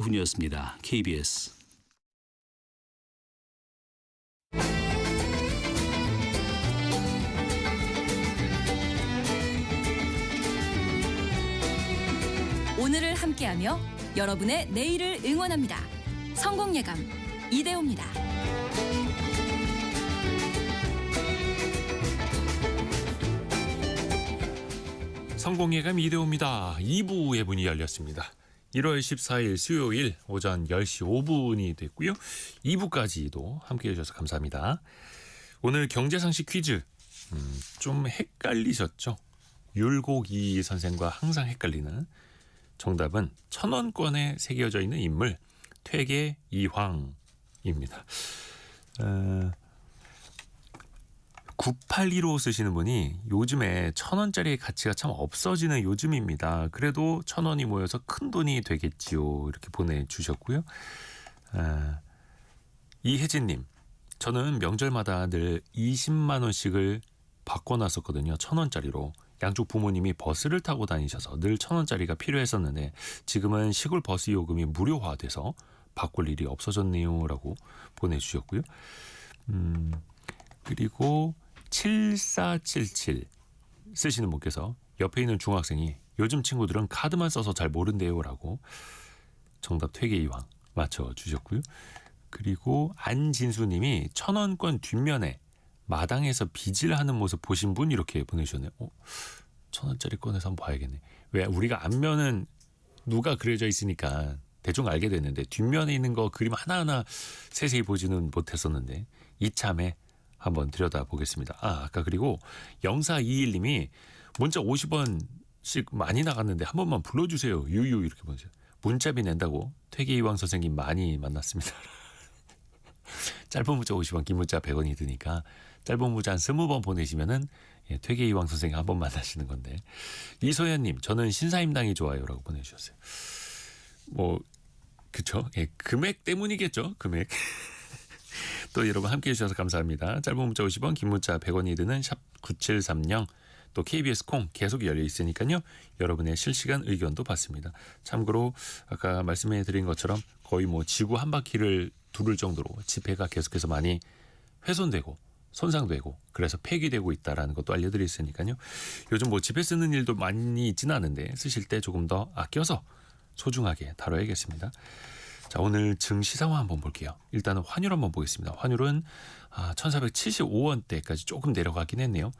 훈이었습니다. KBS. 오늘을 함께하며 여러분의 내일을 응원합니다. 성공예감 이대호입니다. 성공예감 이대호입니다. 2부의 문이 열렸습니다. 1월 14일 수요일 오전 10시 5분이 됐고요. 2부까지도 함께해 주셔서 감사합니다. 오늘 경제상식 퀴즈 좀 헷갈리셨죠? 율곡이 선생과 항상 헷갈리는 정답은 1,000원권에 새겨져 있는 인물 퇴계 이황입니다. 9815 쓰시는 분이 요즘에 1,000원짜리의 가치가 참 없어지는 요즘입니다. 그래도 1,000원이 모여서 큰 돈이 되겠지요. 이렇게 보내주셨고요. 이혜진님, 저는 명절마다 늘 20만 원씩을 바꿔놨었거든요. 1,000원짜리로. 양쪽 부모님이 버스를 타고 다니셔서 늘 1,000원짜리가 필요했었는데 지금은 시골 버스 요금이 무료화돼서 바꿀 일이 없어졌네요. 라고 보내주셨고요. 그리고 7477 쓰시는 분께서 옆에 있는 중학생이 요즘 친구들은 카드만 써서 잘 모른대요. 라고 정답 퇴계 이황 맞춰주셨고요. 그리고 안진수님이 1,000원권 뒷면에 마당에서 빚을 하는 모습 보신 분 이렇게 보내주셨네요. 1,000원짜리 꺼내서 한번 봐야겠네. 왜 우리가 앞면은 누가 그려져 있으니까 대충 알게 됐는데 뒷면에 있는 거 그림 하나하나 세세히 보지는 못했었는데 이참에 한번 들여다보겠습니다. 아까 그리고 0421님이 문자 50원씩 많이 나갔는데 한 번만 불러주세요. 유유 이렇게 보내주세요. 문자비 낸다고 퇴계이황 선생님 많이 만났습니다. 짧은 문자 50원, 긴 문자 100원이 드니까 짧은 문자 한 20번 보내시면은 퇴계이황 선생님 한 번 만나시는 건데. 이소연님, 저는 신사임당이 좋아요라고 보내주셨어요. 그쵸? 금액 때문이겠죠. 금액. 또 여러분 함께해 주셔서 감사합니다. 짧은 문자 50원, 긴 문자 100원이 드는 샵 9730 또 KBS 콩 계속 열려 있으니까요. 여러분의 실시간 의견도 받습니다. 참고로 아까 말씀해 드린 것처럼 거의 지구 한 바퀴를 두를 정도로 지폐가 계속해서 많이 훼손되고 손상되고 그래서 폐기되고 있다는 것도 알려드릴 테니까요. 요즘 지폐 쓰는 일도 많이 있지는 않은데 쓰실 때 조금 더 아껴서 소중하게 다뤄야겠습니다. 자, 오늘 증시 상황 한번 볼게요. 일단은 환율 한번 보겠습니다. 환율은 1475원대까지 조금 내려가긴 했네요.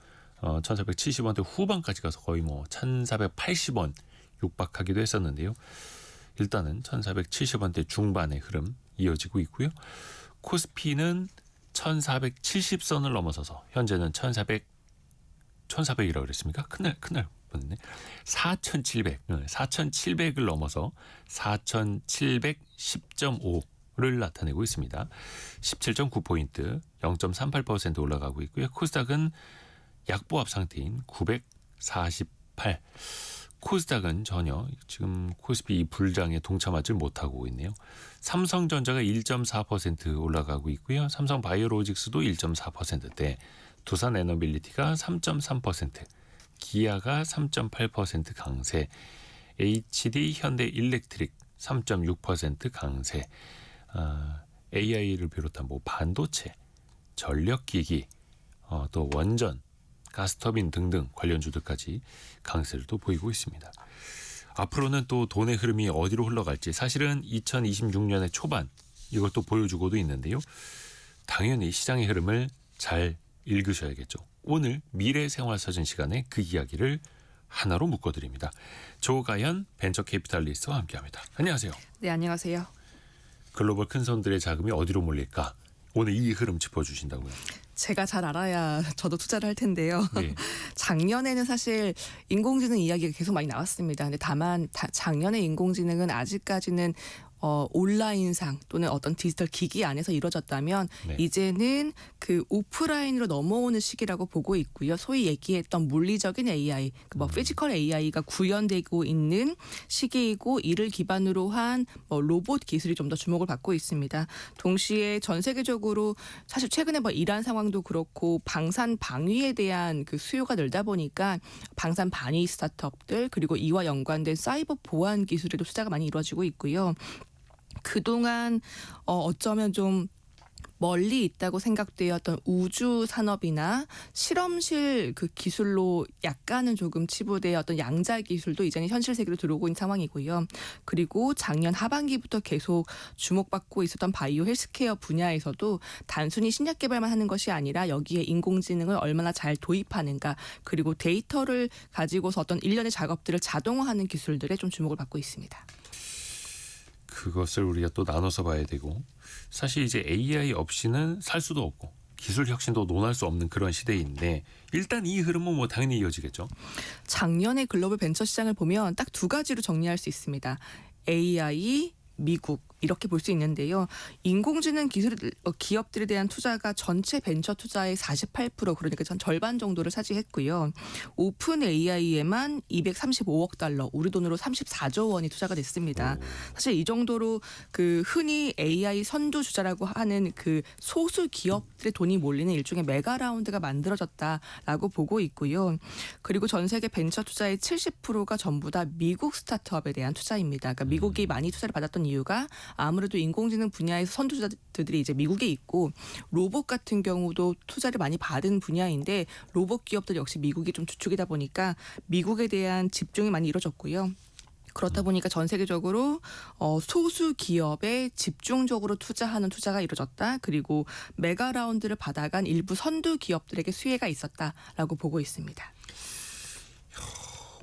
1470원대 후반까지 가서 거의 1480원 육박하기도 했었는데요. 일단은 1470원대 중반의 흐름 이어지고 있고요. 코스피는 1470선을 넘어서서 현재는 1400이라고 그랬습니까? 큰날 뻔했네. 4700을 넘어서 4710.5를 나타내고 있습니다. 17.9포인트 0.38% 올라가고 있고요. 코스닥은 약보합 상태인 948. 코스닥은 전혀 지금 코스피 불장에 동참하지 못하고 있네요. 삼성전자가 1.4% 올라가고 있고요. 삼성바이오로직스도 1.4%대, 두산에너빌리티가 3.3%, 기아가 3.8% 강세, HD 현대일렉트릭 3.6% 강세, AI를 비롯한 반도체, 전력기기, 또 원전, 가스터빈 등등 관련주들까지 강세를 또 보이고 있습니다. 앞으로는 또 돈의 흐름이 어디로 흘러갈지 사실은 2026년의 초반 이것도 보여주고도 있는데요. 당연히 시장의 흐름을 잘 읽으셔야겠죠. 오늘 미래생활사전 시간에 그 이야기를 하나로 묶어드립니다. 조가연 벤처캐피탈리스트와 함께합니다. 안녕하세요. 네, 안녕하세요. 글로벌 큰손들의 자금이 어디로 몰릴까? 오늘 이 흐름 짚어주신다고요. 제가 잘 알아야 저도 투자를 할 텐데요. 네. 작년에는 사실 인공지능 이야기가 계속 많이 나왔습니다. 근데 다만 작년에 인공지능은 아직까지는 온라인상 또는 어떤 디지털 기기 안에서 이루어졌다면 네. 이제는 그 오프라인으로 넘어오는 시기라고 보고 있고요. 소위 얘기했던 물리적인 AI, 피지컬 AI가 구현되고 있는 시기이고 이를 기반으로 한 로봇 기술이 좀 더 주목을 받고 있습니다. 동시에 전 세계적으로 사실 최근에 이란 상황도 그렇고 방산 방위에 대한 그 수요가 늘다 보니까 방산 방위 스타트업들 그리고 이와 연관된 사이버 보안 기술에도 투자가 많이 이루어지고 있고요. 그동안 어쩌면 좀 멀리 있다고 생각되었던 우주 산업이나 실험실 그 기술로 약간은 조금 치부된 어떤 양자 기술도 이제는 현실 세계로 들어오고 있는 상황이고요. 그리고 작년 하반기부터 계속 주목받고 있었던 바이오 헬스케어 분야에서도 단순히 신약 개발만 하는 것이 아니라 여기에 인공지능을 얼마나 잘 도입하는가, 그리고 데이터를 가지고서 어떤 일련의 작업들을 자동화하는 기술들에 좀 주목을 받고 있습니다. 그것을 우리가 또 나눠서 봐야 되고, 사실 이제 AI 없이는 살 수도 없고 기술 혁신도 논할 수 없는 그런 시대인데, 일단 이 흐름은 뭐 당연히 이어지겠죠. 작년의 글로벌 벤처 시장을 보면 딱 두 가지로 정리할 수 있습니다. AI, 미국 이렇게 볼 수 있는데요. 인공지능 기술 기업들에 대한 투자가 전체 벤처 투자의 48%, 그러니까 전 절반 정도를 차지했고요. 오픈 AI에만 235억 달러, 우리 돈으로 34조 원이 투자가 됐습니다. 사실 이 정도로 그 흔히 AI 선두주자라고 하는 그 소수 기업들의 돈이 몰리는 일종의 메가 라운드가 만들어졌다라고 보고 있고요. 그리고 전 세계 벤처 투자의 70%가 전부 다 미국 스타트업에 대한 투자입니다. 그러니까 미국이 많이 투자를 받았던 이유가 아무래도 인공지능 분야에서 선두주자들이 이제 미국에 있고, 로봇 같은 경우도 투자를 많이 받은 분야인데 로봇 기업들 역시 미국이 좀 주축이다 보니까 미국에 대한 집중이 많이 이루어졌고요. 그렇다 보니까 전 세계적으로 소수 기업에 집중적으로 투자하는 투자가 이루어졌다. 그리고 메가 라운드를 받아간 일부 선두 기업들에게 수혜가 있었다라고 보고 있습니다.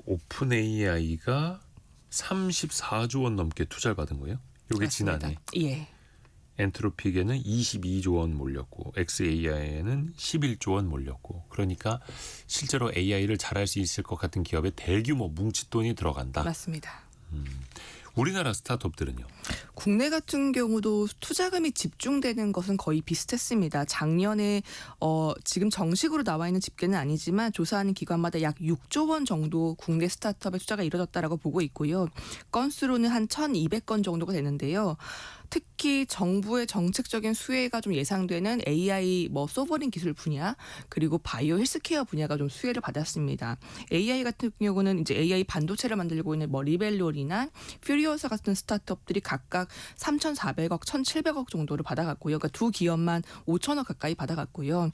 오픈 AI가 34조 원 넘게 투자를 받은 거예요? 이게 지난해. 예. 엔트로픽에는 22조 원 몰렸고, XAI에는 11조 원 몰렸고, 그러니까 실제로 AI를 잘할 수 있을 것 같은 기업에 대규모 뭉칫돈이 들어간다. 맞습니다. 우리나라 스타트업들은요? 국내 같은 경우도 투자금이 집중되는 것은 거의 비슷했습니다. 작년에 지금 정식으로 나와 있는 집계는 아니지만 조사하는 기관마다 약 6조 원 정도 국내 스타트업에 투자가 이뤄졌다라고 보고 있고요. 건수로는 한 1,200건 정도가 되는데요. 특히 정부의 정책적인 수혜가 좀 예상되는 AI 소버린 기술 분야, 그리고 바이오 헬스케어 분야가 좀 수혜를 받았습니다. AI 같은 경우는 이제 AI 반도체를 만들고 있는 리벨론이나 퓨리오사 같은 스타트업들이 각각 3,400억, 1,700억 정도를 받아갔고요. 그러니까 두 기업만 5천억 가까이 받아갔고요.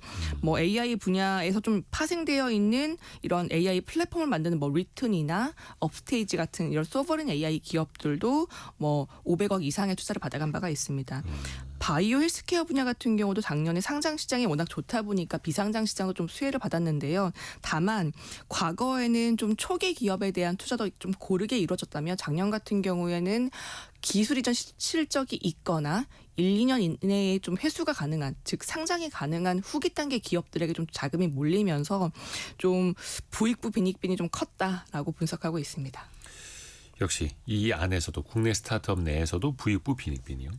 AI 분야에서 좀 파생되어 있는 이런 AI 플랫폼을 만드는 리튼이나 업스테이지 같은 이런 소버린 AI 기업들도 500억 이상의 투자를 받아간 바가 있습니다. 바이오 헬스케어 분야 같은 경우도 작년에 상장 시장이 워낙 좋다 보니까 비상장 시장도 좀 수혜를 받았는데요. 다만 과거에는 좀 초기 기업에 대한 투자도 좀 고르게 이루어졌다면, 작년 같은 경우에는 기술 이전 실적이 있거나 1, 2년 이내에 좀 회수가 가능한, 즉 상장이 가능한 후기 단계 기업들에게 좀 자금이 몰리면서 좀 부익부 빈익빈이 좀 컸다라고 분석하고 있습니다. 역시 이 안에서도, 국내 스타트업 내에서도 부익부 빈익빈이요.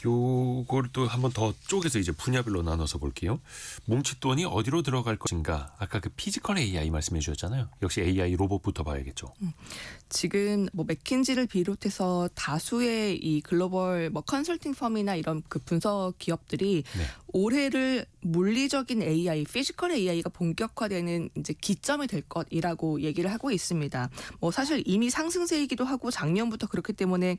요걸 또 한번 더 쪼개서 이제 분야별로 나눠서 볼게요. 뭉칫돈이 어디로 들어갈 것인가? 아까 그 피지컬 AI 말씀해 주셨잖아요. 역시 AI 로봇부터 봐야겠죠. 지금 맥킨지를 비롯해서 다수의 이 글로벌 컨설팅 펌이나 이런 그 분석 기업들이 네. 올해를 물리적인 AI, 피지컬 AI가 본격화되는 이제 기점이 될 것이라고 얘기를 하고 있습니다. 사실 이미 상승세이기도 하고 작년부터 그렇기 때문에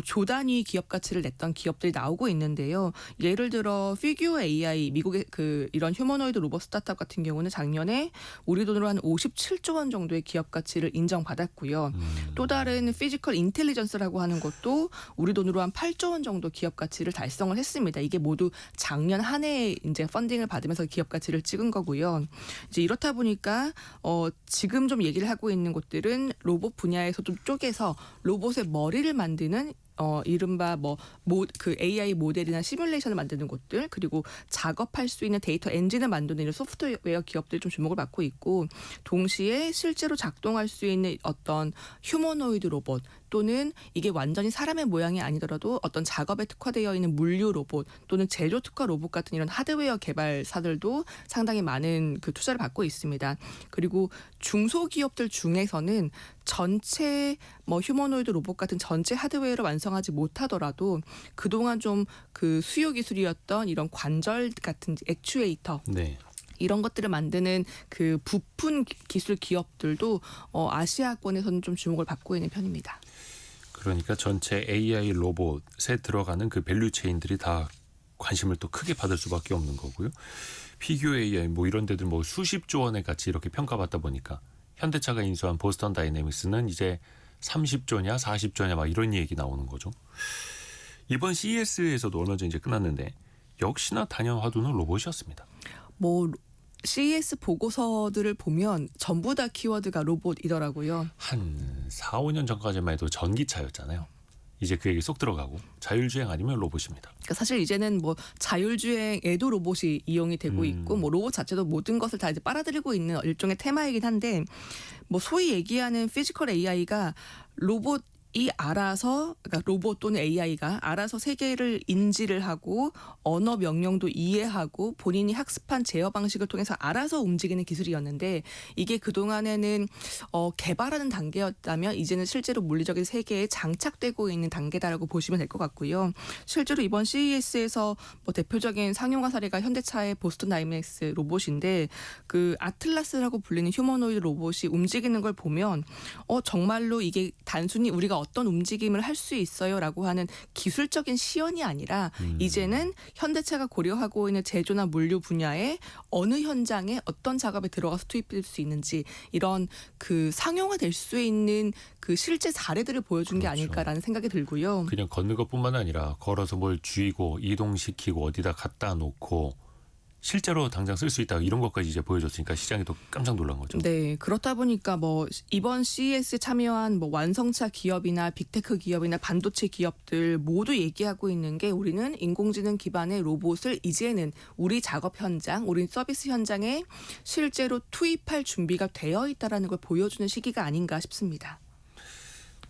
조 단위 기업 가치를 냈던 기업들이 나오고 있는데요. 예를 들어 피규어 AI, 미국의 그 이런 휴머노이드 로봇 스타트업 같은 경우는 작년에 우리 돈으로 한 57조 원 정도의 기업 가치를 인정받았고요. 또 다른 피지컬 인텔리전스라고 하는 것도 우리 돈으로 한 8조 원 정도 기업 가치를 달성을 했습니다. 이게 모두 작년 한 해에 이제 펀딩을 받으면서 기업 가치를 찍은 거고요. 이제 이렇다 보니까 지금 좀 얘기를 하고 있는 곳들은 로봇 분야에서 좀 쪼개서 로봇의 머리를 만드는 이른바 그 AI 모델이나 시뮬레이션을 만드는 곳들, 그리고 작업할 수 있는 데이터 엔진을 만드는 이런 소프트웨어 기업들이 좀 주목을 받고 있고, 동시에 실제로 작동할 수 있는 어떤 휴머노이드 로봇, 또는 이게 완전히 사람의 모양이 아니더라도 어떤 작업에 특화되어 있는 물류 로봇 또는 제조 특화 로봇 같은 이런 하드웨어 개발사들도 상당히 많은 그 투자를 받고 있습니다. 그리고 중소기업들 중에서는 전체 휴머노이드 로봇 같은 전체 하드웨어를 완성하지 못하더라도 그동안 좀 그 수요 기술이었던 이런 관절 같은 액추에이터, 네. 이런 것들을 만드는 그 부품 기술 기업들도 아시아권에서는 좀 주목을 받고 있는 편입니다. 그러니까 전체 AI 로봇에 들어가는 그 밸류 체인들이 다 관심을 또 크게 받을 수밖에 없는 거고요. 피규어 AI 뭐 이런 데들 뭐 수십조 원의 가치 이렇게 평가받다 보니까 현대차가 인수한 보스턴 다이내믹스는 이제 30조냐 40조냐 막 이런 얘기 나오는 거죠. 이번 CES에서도 얼마 전에 이제 끝났는데 역시나 단연 화두는 로봇이었습니다. 뭐 CES 보고서들을 보면 전부 다 키워드가 로봇이더라고요. 한 4, 5년 전까지만 해도 전기차였잖아요. 이제 그 얘기 쏙 들어가고 자율주행 아니면 로봇입니다. 그러니까 사실 이제는 뭐 자율주행에도 로봇이 이용이 되고 있고 뭐 로봇 자체도 모든 것을 다 이제 빨아들이고 있는 일종의 테마이긴 한데 뭐 소위 얘기하는 피지컬 AI가 로봇이 알아서 그러니까 로봇 또는 AI가 알아서 세계를 인지를 하고 언어 명령도 이해하고 본인이 학습한 제어 방식을 통해서 알아서 움직이는 기술이었는데 이게 그동안에는 개발하는 단계였다면 이제는 실제로 물리적인 세계에 장착되고 있는 단계다라고 보시면 될 것 같고요. 실제로 이번 CES에서 뭐 대표적인 상용화 사례가 현대차의 보스턴 다이내믹스 로봇인데 그 아틀라스라고 불리는 휴머노이드 로봇이 움직이는 걸 보면 정말로 이게 단순히 우리가 어떤 움직임을 할 수 있어요라고 하는 기술적인 시연이 아니라 이제는 현대차가 고려하고 있는 제조나 물류 분야에 어느 현장에 어떤 작업에 들어가서 투입될 수 있는지 이런 그 상용화될 수 있는 그 실제 사례들을 보여준 게 아닐까라는 생각이 들고요. 그냥 걷는 것뿐만 아니라 걸어서 뭘 쥐고 이동시키고 어디다 갖다 놓고 실제로 당장 쓸 수 있다 이런 것까지 이제 보여줬으니까 시장이 또 깜짝 놀란 거죠. 네, 그렇다 보니까 뭐 이번 CES에 참여한 뭐 완성차 기업이나 빅테크 기업이나 반도체 기업들 모두 얘기하고 있는 게 우리는 인공지능 기반의 로봇을 이제는 우리 작업 현장, 우리 서비스 현장에 실제로 투입할 준비가 되어 있다라는 걸 보여주는 시기가 아닌가 싶습니다.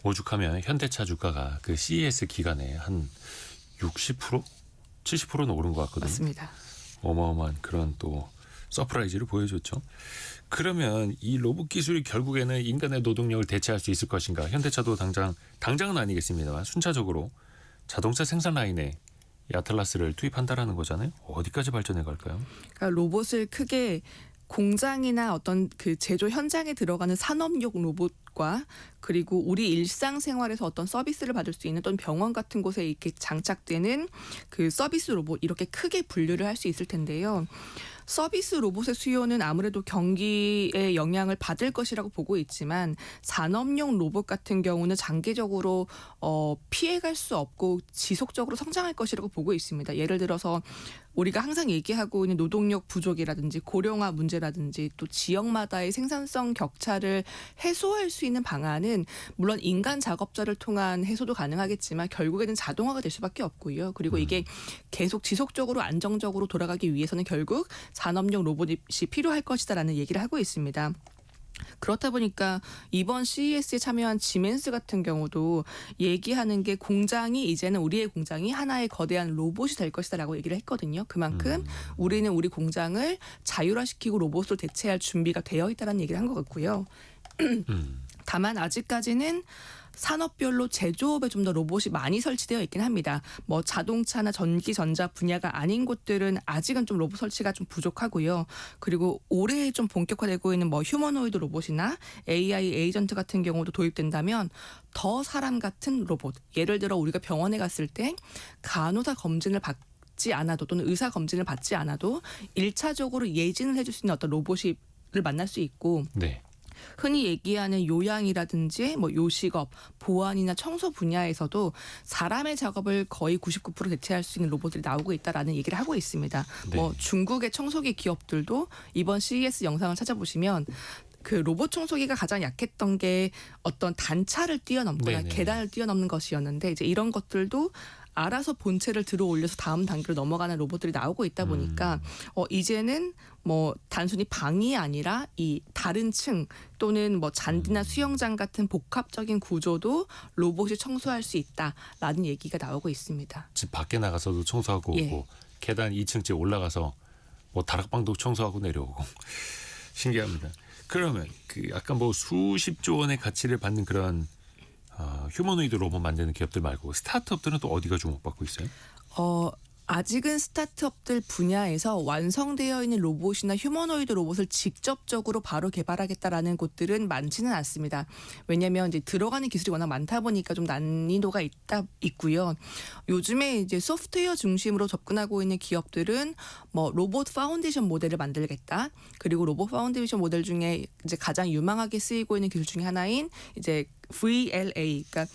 오죽하면 현대차 주가가 그 CES 기간에 한 60%? 70%는 오른 것 같거든요. 맞습니다. 어마어마한 그런 또 서프라이즈를 보여줬죠. 그러면 이 로봇 기술이 결국에는 인간의 노동력을 대체할 수 있을 것인가? 현대차도 당장은 아니겠습니다만 순차적으로 자동차 생산 라인에 이 아틀라스를 투입한다라는 거잖아요. 어디까지 발전해 갈까요? 그러니까 로봇을 크게 공장이나 어떤 그 제조 현장에 들어가는 산업용 로봇과 그리고 우리 일상생활에서 어떤 서비스를 받을 수 있는 또는 병원 같은 곳에 이렇게 장착되는 그 서비스 로봇 이렇게 크게 분류를 할 수 있을 텐데요. 서비스 로봇의 수요는 아무래도 경기에 영향을 받을 것이라고 보고 있지만 산업용 로봇 같은 경우는 장기적으로 피해갈 수 없고 지속적으로 성장할 것이라고 보고 있습니다. 예를 들어서 우리가 항상 얘기하고 있는 노동력 부족이라든지 고령화 문제라든지 또 지역마다의 생산성 격차를 해소할 수 있는 방안은 물론 인간 작업자를 통한 해소도 가능하겠지만 결국에는 자동화가 될 수밖에 없고요. 그리고 이게 계속 지속적으로 안정적으로 돌아가기 위해서는 결국 산업용 로봇이 필요할 것이다라는 얘기를 하고 있습니다. 그렇다 보니까 이번 CES에 참여한 지멘스 같은 경우도 얘기하는 게 공장이 이제는 우리의 공장이 하나의 거대한 로봇이 될 것이다라고 얘기를 했거든요. 그만큼 우리는 우리 공장을 자율화시키고 로봇으로 대체할 준비가 되어 있다는 얘기를 한 것 같고요. 다만 아직까지는 산업별로 제조업에 좀 더 로봇이 많이 설치되어 있긴 합니다. 뭐 자동차나 전기 전자 분야가 아닌 곳들은 아직은 좀 로봇 설치가 좀 부족하고요. 그리고 올해 좀 본격화되고 있는 뭐 휴머노이드 로봇이나 AI 에이전트 같은 경우도 도입된다면 더 사람 같은 로봇. 예를 들어 우리가 병원에 갔을 때 간호사 검진을 받지 않아도 또는 의사 검진을 받지 않아도 1차적으로 예진을 해줄 수 있는 어떤 로봇을 만날 수 있고 네. 흔히 얘기하는 요양이라든지 뭐 요식업, 보안이나 청소 분야에서도 사람의 작업을 거의 99% 대체할 수 있는 로봇들이 나오고 있다라는 얘기를 하고 있습니다. 네. 뭐 중국의 청소기 기업들도 이번 CES 영상을 찾아보시면 그 로봇 청소기가 가장 약했던 게 어떤 단차를 뛰어넘거나 네네. 계단을 뛰어넘는 것이었는데 이제 이런 것들도 알아서 본체를 들어 올려서 다음 단계로 넘어가는 로봇들이 나오고 있다 보니까 이제는 뭐 단순히 방이 아니라 이 다른 층 또는 뭐 잔디나 수영장 같은 복합적인 구조도 로봇이 청소할 수 있다라는 얘기가 나오고 있습니다. 집 밖에 나가서도 청소하고 예. 오고 계단 2층째 올라가서 뭐 다락방도 청소하고 내려오고 신기합니다. 그러면 그 아까 뭐 수십조 원의 가치를 받는 그런 휴머노이드 로봇 만드는 기업들 말고 스타트업들은 또 어디가 주목받고 있어요? 아직은 스타트업들 분야에서 완성되어 있는 로봇이나 휴머노이드 로봇을 직접적으로 바로 개발하겠다라는 곳들은 많지는 않습니다. 왜냐하면 이제 들어가는 기술이 워낙 많다 보니까 좀 난이도가 있고요. 요즘에 이제 소프트웨어 중심으로 접근하고 있는 기업들은 뭐 로봇 파운데이션 모델을 만들겠다. 그리고 로봇 파운데이션 모델 중에 이제 가장 유망하게 쓰이고 있는 기술 중에 하나인 이제 VLA, 그러니까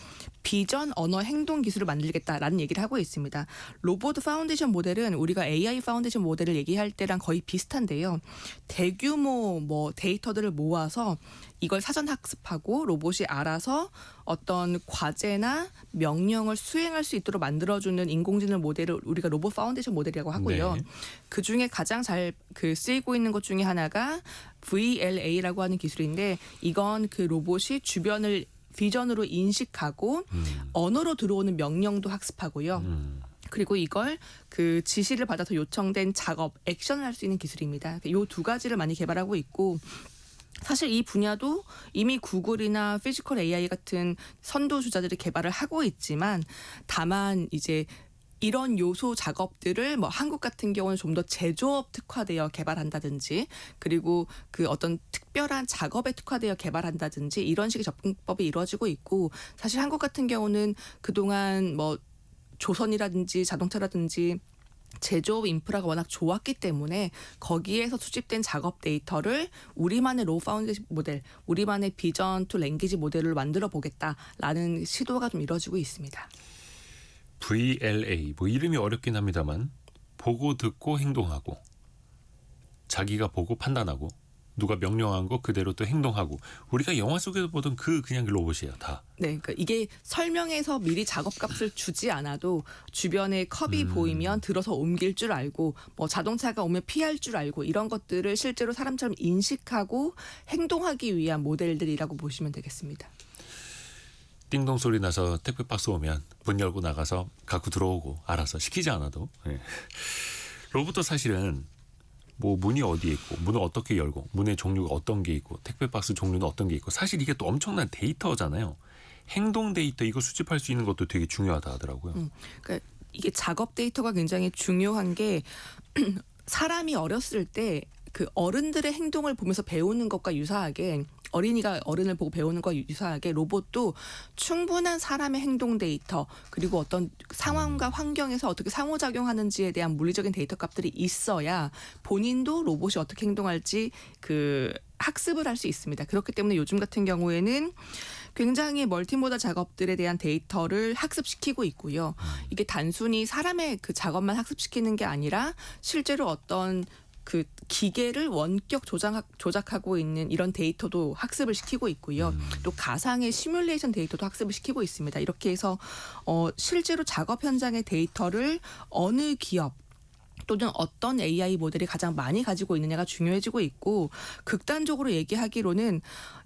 비전 언어 행동 기술을 만들겠다라는 얘기를 하고 있습니다. 로봇 파운데이션 모델은 우리가 AI 파운데이션 모델을 얘기할 때랑 거의 비슷한데요. 대규모 뭐 데이터들을 모아서 이걸 사전 학습하고 로봇이 알아서 어떤 과제나 명령을 수행할 수 있도록 만들어주는 인공지능 모델을 우리가 로봇 파운데이션 모델이라고 하고요. 네. 그 중에 가장 잘 쓰이고 있는 것 중에 하나가 VLA라고 하는 기술인데 이건 그 로봇이 주변을 비전으로 인식하고 언어로 들어오는 명령도 학습하고요. 그리고 이걸 그 지시를 받아서 요청된 작업, 액션을 할 수 있는 기술입니다. 이 두 가지를 많이 개발하고 있고 사실 이 분야도 이미 구글이나 피지컬 AI 같은 선도주자들이 개발을 하고 있지만 다만 이제 이런 요소 작업들을 뭐 한국 같은 경우는 좀 더 제조업 특화되어 개발한다든지 그리고 그 어떤 특별한 작업에 특화되어 개발한다든지 이런 식의 접근법이 이루어지고 있고 사실 한국 같은 경우는 그동안 뭐 조선이라든지 자동차라든지 제조업 인프라가 워낙 좋았기 때문에 거기에서 수집된 작업 데이터를 우리만의 로우 파운데이션 모델, 우리만의 비전 투 랭귀지 모델을 만들어 보겠다라는 시도가 좀 이루어지고 있습니다. VLA 뭐 이름이 어렵긴 합니다만 보고 듣고 행동하고 자기가 보고 판단하고 누가 명령한 거 그대로 또 행동하고 우리가 영화 속에서 보던 그냥 로봇이에요 다. 네, 그러니까 이게 설명해서 미리 작업값을 주지 않아도 주변에 컵이 보이면 들어서 옮길 줄 알고 뭐 자동차가 오면 피할 줄 알고 이런 것들을 실제로 사람처럼 인식하고 행동하기 위한 모델들이라고 보시면 되겠습니다. 띵동 소리 나서 택배 박스 오면 문 열고 나가서 갖고 들어오고 알아서 시키지 않아도. 예. 로봇도 사실은 뭐 문이 어디에 있고 문을 어떻게 열고 문의 종류가 어떤 게 있고 택배 박스 종류는 어떤 게 있고 사실 이게 또 엄청난 데이터잖아요. 행동 데이터 이거 수집할 수 있는 것도 되게 중요하다 하더라고요. 그러니까 이게 작업 데이터가 굉장히 중요한 게 사람이 어렸을 때 그 어른들의 행동을 보면서 배우는 것과 유사하게 어린이가 어른을 보고 배우는 것과 유사하게 로봇도 충분한 사람의 행동 데이터 그리고 어떤 상황과 환경에서 어떻게 상호작용하는지에 대한 물리적인 데이터 값들이 있어야 본인도 로봇이 어떻게 행동할지 그 학습을 할 수 있습니다. 그렇기 때문에 요즘 같은 경우에는 굉장히 멀티모달 작업들에 대한 데이터를 학습시키고 있고요. 이게 단순히 사람의 그 작업만 학습시키는 게 아니라 실제로 어떤 그 기계를 원격 조작하고 있는 이런 데이터도 학습을 시키고 있고요. 또 가상의 시뮬레이션 데이터도 학습을 시키고 있습니다. 이렇게 해서 실제로 작업 현장의 데이터를 어느 기업 또는 어떤 AI 모델이 가장 많이 가지고 있느냐가 중요해지고 있고 극단적으로 얘기하기로는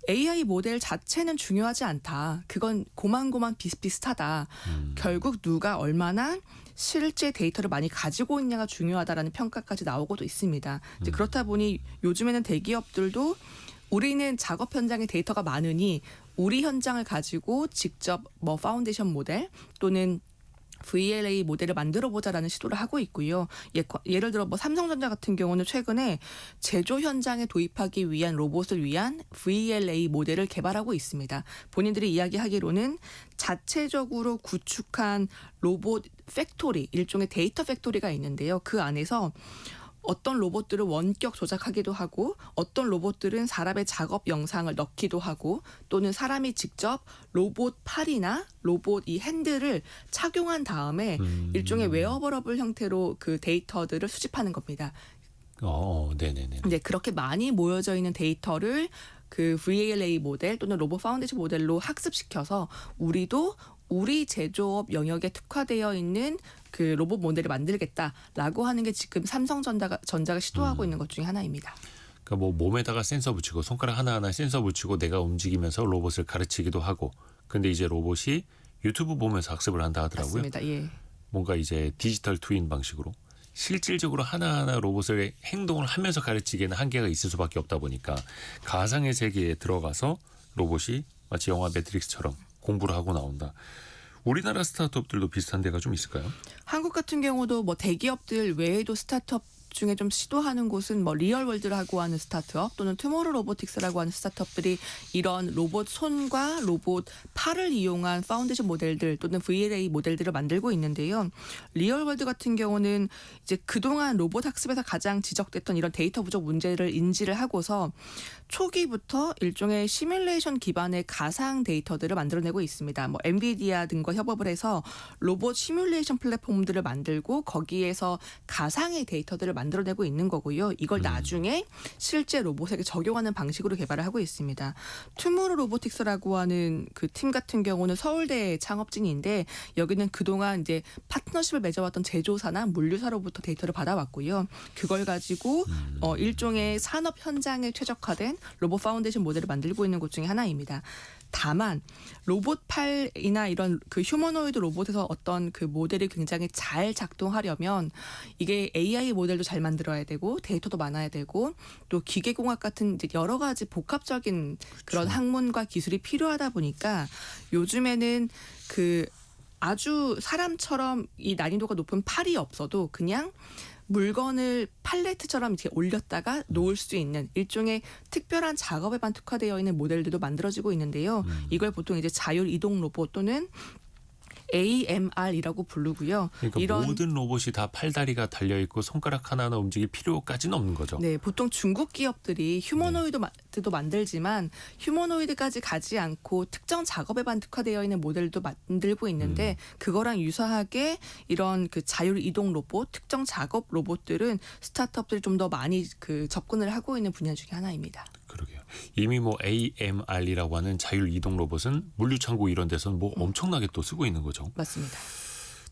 AI 모델 자체는 중요하지 않다. 그건 고만고만 비슷비슷하다. 결국 누가 얼마나 실제 데이터를 많이 가지고 있냐가 중요하다라는 평가까지 나오고도 있습니다. 이제 그렇다 보니 요즘에는 대기업들도 우리는 작업 현장에 데이터가 많으니 우리 현장을 가지고 직접 뭐 파운데이션 모델 또는 VLA 모델을 만들어보자라는 시도를 하고 있고요. 예를 들어 뭐 삼성전자 같은 경우는 최근에 제조 현장에 도입하기 위한 로봇을 위한 VLA 모델을 개발하고 있습니다. 본인들이 이야기하기로는 자체적으로 구축한 로봇 팩토리, 일종의 데이터 팩토리가 있는데요. 그 안에서 어떤 로봇들을 원격 조작하기도 하고 어떤 로봇들은 사람의 작업 영상을 넣기도 하고 또는 사람이 직접 로봇 팔이나 로봇 이 핸들을 착용한 다음에 일종의 웨어버러블 형태로 그 데이터들을 수집하는 겁니다. 네네네. 이제 그렇게 많이 모여져 있는 데이터를 그 VLA 모델 또는 로봇 파운데이션 모델로 학습시켜서 우리도 우리 제조업 영역에 특화되어 있는 그 로봇 모델을 만들겠다라고 하는 게 지금 삼성전자가 시도하고 있는 것 중에 하나입니다. 그러니까 뭐 몸에다가 센서 붙이고 손가락 하나하나 센서 붙이고 내가 움직이면서 로봇을 가르치기도 하고 근데 이제 로봇이 유튜브 보면서 학습을 한다 하더라고요. 맞습니다. 예. 뭔가 이제 디지털 트윈 방식으로 실질적으로 하나하나 로봇을 행동을 하면서 가르치기에는 한계가 있을 수밖에 없다 보니까 가상의 세계에 들어가서 로봇이 마치 영화 매트릭스처럼 공부를 하고 나온다. 우리나라 스타트업들도 비슷한 데가 좀 있을까요? 한국 같은 경우도 뭐 대기업들 외에도 스타트업 중에 좀 시도하는 곳은 뭐 리얼월드라고 하는 스타트업 또는 투모로우 로보틱스라고 하는 스타트업들이 이런 로봇 손과 로봇 팔을 이용한 파운데이션 모델들 또는 VLA 모델들을 만들고 있는데요. 리얼월드 같은 경우는 이제 그동안 로봇 학습에서 가장 지적됐던 이런 데이터 부족 문제를 인지를 하고서 초기부터 일종의 시뮬레이션 기반의 가상 데이터들을 만들어내고 있습니다. 뭐 엔비디아 등과 협업을 해서 로봇 시뮬레이션 플랫폼들을 만들고 거기에서 가상의 데이터들을 만들어내고 있는 거고요. 이걸 나중에 실제 로봇에게 적용하는 방식으로 개발을 하고 있습니다. 투모로우 로보틱스라고 하는 그 팀 같은 경우는 서울대 창업진인데 여기는 그동안 이제 파트너십을 맺어왔던 제조사나 물류사로부터 데이터를 받아왔고요. 그걸 가지고 일종의 산업 현장에 최적화된 로봇 파운데이션 모델을 만들고 있는 곳 중에 하나입니다. 다만 로봇 팔이나 이런 그 휴머노이드 로봇에서 어떤 그 모델이 굉장히 잘 작동하려면 이게 AI 모델도 잘 만들어야 되고 데이터도 많아야 되고 또 기계공학 같은 이제 여러 가지 복합적인 그런 학문과 기술이 필요하다 보니까 요즘에는 그 아주 사람처럼 이 난이도가 높은 팔이 없어도 그냥 물건을 팔레트처럼 이렇게 올렸다가 놓을 수 있는 일종의 특별한 작업에만 특화되어 있는 모델들도 만들어지고 있는데요. 이걸 보통 이제 자율 이동 로봇 또는 AMR이라고 부르고요. 그러니까 이런 모든 로봇이 다 팔다리가 달려 있고 손가락 하나하나 움직일 필요까지는 없는 거죠. 네, 보통 중국 기업들이 휴머노이드도 만들지만 휴머노이드까지 가지 않고 특정 작업에만 특화되어 있는 모델도 만들고 있는데 그거랑 유사하게 이런 그 자율 이동 로봇, 특정 작업 로봇들은 스타트업들이 좀 더 많이 그 접근을 하고 있는 분야 중에 하나입니다. 그러게요. 이미 뭐 AMR이라고 하는 자율 이동 로봇은 물류창고 이런 데서는 뭐 엄청나게 또 쓰고 있는 거죠. 맞습니다.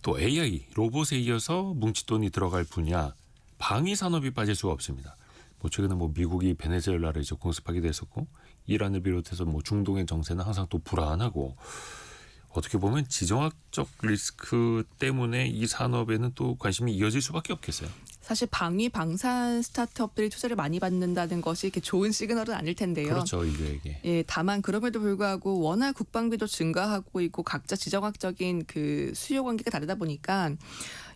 또 AI, 로봇에 이어서 뭉칫돈이 들어갈 분야 방위 산업이 빠질 수가 없습니다. 뭐 최근에 뭐 미국이 베네수엘라를 이제 공습하기도 했었고 이란을 비롯해서 뭐 중동의 정세는 항상 또 불안하고 어떻게 보면 지정학적 리스크 때문에 이 산업에는 또 관심이 이어질 수밖에 없겠어요. 사실 방위 방산 스타트업들이 투자를 많이 받는다는 것이 이렇게 좋은 시그널은 아닐 텐데요. 그렇죠, 인류에게. 예, 다만 그럼에도 불구하고 워낙 국방비도 증가하고 있고 각자 지정학적인 그 수요 관계가 다르다 보니까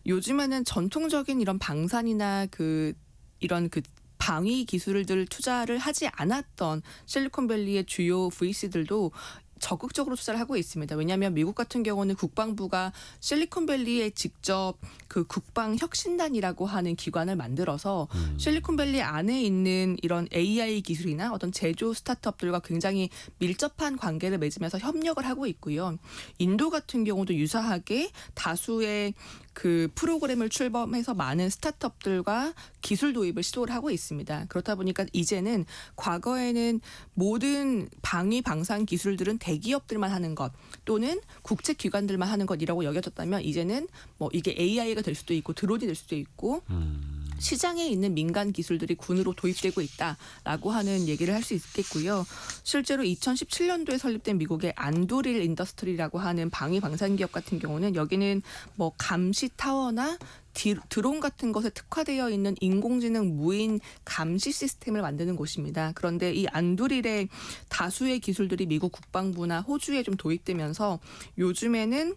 요즘에는 전통적인 이런 방산이나 그 이런 그 방위 기술들 투자를 하지 않았던 실리콘밸리의 주요 VC들도 적극적으로 투자를 하고 있습니다. 왜냐하면 미국 같은 경우는 국방부가 실리콘밸리에 직접 그 국방혁신단이라고 하는 기관을 만들어서 실리콘밸리 안에 있는 이런 AI 기술이나 어떤 제조 스타트업들과 굉장히 밀접한 관계를 맺으면서 협력을 하고 있고요. 인도 같은 경우도 유사하게 다수의 그 프로그램을 출범해서 많은 스타트업들과 기술 도입을 시도를 하고 있습니다. 그렇다 보니까 이제는 과거에는 모든 방위 방산 기술들은 대기업들만 하는 것 또는 국제기관들만 하는 것이라고 여겨졌다면 이제는 뭐 이게 AI가 될 수도 있고 드론이 될 수도 있고 시장에 있는 민간 기술들이 군으로 도입되고 있다라고 하는 얘기를 할 수 있겠고요. 실제로 2017년도에 설립된 미국의 안두릴 인더스트리라고 하는 방위 방산 기업 같은 경우는 여기는 뭐 감시 타워나 드론 같은 것에 특화되어 있는 인공지능 무인 감시 시스템을 만드는 곳입니다. 그런데 이 안두릴의 다수의 기술들이 미국 국방부나 호주에 좀 도입되면서 요즘에는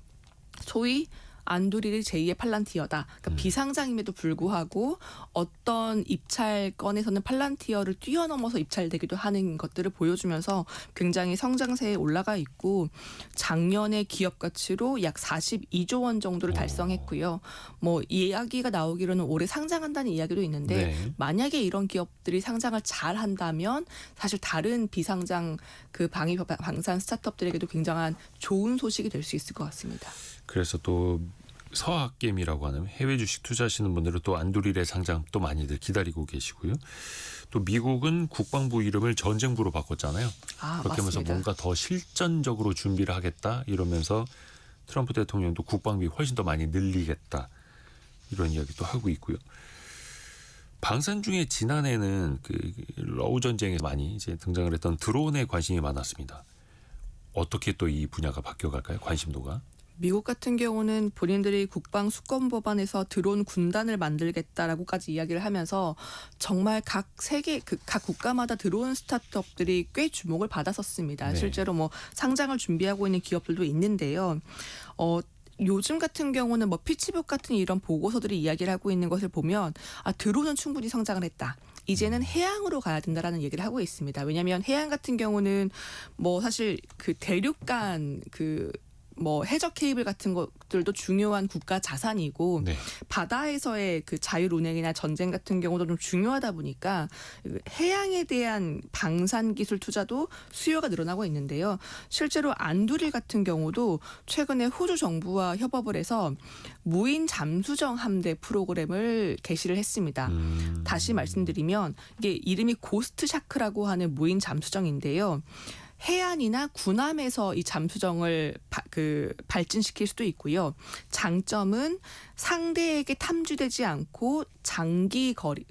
소위 안두릴이 제2의 팔란티어다. 그러니까 비상장임에도 불구하고 어떤 입찰건에서는 팔란티어를 뛰어넘어서 입찰되기도 하는 것들을 보여주면서 굉장히 성장세에 올라가 있고 작년에 기업 가치로 약 42조 원 정도를 달성했고요. 뭐 이야기가 나오기로는 올해 상장한다는 이야기도 있는데 네. 만약에 이런 기업들이 상장을 잘 한다면 사실 다른 비상장 그 방위 방산 스타트업들에게도 굉장한 좋은 소식이 될 수 있을 것 같습니다. 그래서 또 서학개미라고 하는 해외 주식 투자하시는 분들은 또 안두릴의 상장 또 많이들 기다리고 계시고요. 또 미국은 국방부 이름을 전쟁부로 바꿨잖아요. 그렇게 하면서 맞습니다. 뭔가 더 실전적으로 준비를 하겠다 이러면서 트럼프 대통령도 국방비 훨씬 더 많이 늘리겠다 이런 이야기도 하고 있고요. 방산 중에 지난해는 그 러우 전쟁에 많이 이제 등장을 했던 드론에 관심이 많았습니다. 어떻게 또 이 분야가 바뀌어갈까요? 관심도가? 미국 같은 경우는 본인들이 국방 수권 법안에서 드론 군단을 만들겠다라고까지 이야기를 하면서 정말 각 세계 각 국가마다 드론 스타트업들이 꽤 주목을 받았었습니다. 네. 실제로 뭐 상장을 준비하고 있는 기업들도 있는데요. 요즘 같은 경우는 뭐 피치북 같은 이런 보고서들이 이야기를 하고 있는 것을 보면 드론은 충분히 성장을 했다. 이제는 해양으로 가야 된다라는 얘기를 하고 있습니다. 왜냐하면 해양 같은 경우는 뭐 사실 그 대륙간 뭐 해적 케이블 같은 것들도 중요한 국가 자산이고 네. 바다에서의 그 자율 운행이나 전쟁 같은 경우도 좀 중요하다 보니까 해양에 대한 방산 기술 투자도 수요가 늘어나고 있는데요. 실제로 안두릴 같은 경우도 최근에 호주 정부와 협업을 해서 무인 잠수정 함대 프로그램을 개시를 했습니다. 다시 말씀드리면 이게 이름이 고스트 샤크라고 하는 무인 잠수정인데요. 해안이나 군함에서 이 잠수정을 발진시킬 수도 있고요. 장점은 상대에게 탐지되지 않고 장기 거리